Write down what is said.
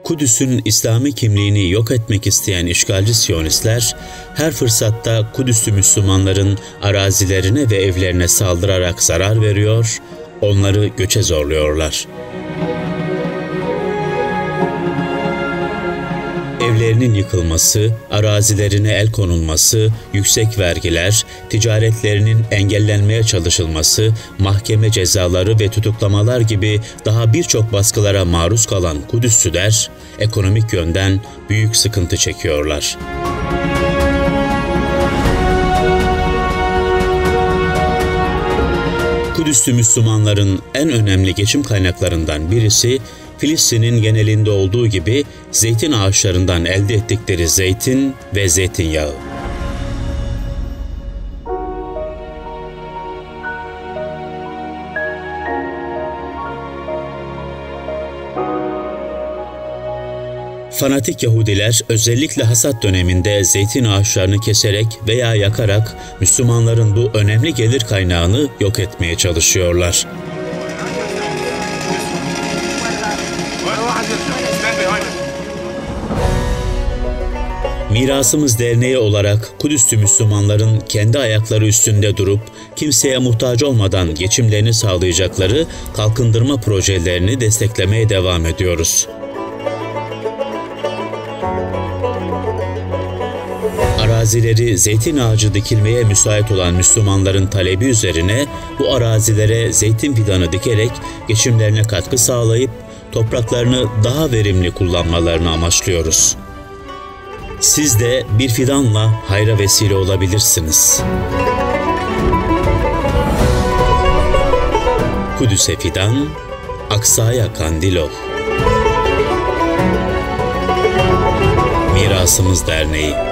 Kudüs'ün İslami kimliğini yok etmek isteyen işgalci Siyonistler, her fırsatta Kudüs'lü Müslümanların arazilerine ve evlerine saldırarak zarar veriyor, onları göçe zorluyorlar. Evlerinin yıkılması, arazilerine el konulması, yüksek vergiler, ticaretlerinin engellenmeye çalışılması, mahkeme cezaları ve tutuklamalar gibi daha birçok baskılara maruz kalan Kudüslıler, ekonomik yönden büyük sıkıntı çekiyorlar. Kudüs'lü Müslümanların en önemli geçim kaynaklarından birisi, Filistin'in genelinde olduğu gibi zeytin ağaçlarından elde ettikleri zeytin ve zeytinyağı. Fanatik Yahudiler özellikle hasat döneminde zeytin ağaçlarını keserek veya yakarak Müslümanların bu önemli gelir kaynağını yok etmeye çalışıyorlar. Mirasımız Derneği olarak Kudüs'lü Müslümanların kendi ayakları üstünde durup kimseye muhtaç olmadan geçimlerini sağlayacakları kalkındırma projelerini desteklemeye devam ediyoruz. Arazileri zeytin ağacı dikilmeye müsait olan Müslümanların talebi üzerine bu arazilere zeytin fidanı dikerek geçimlerine katkı sağlayıp topraklarını daha verimli kullanmalarını amaçlıyoruz. Siz de bir fidanla hayra vesile olabilirsiniz. Kudüs'e fidan, Aksa'ya kandil ol. Mirasımız Derneği.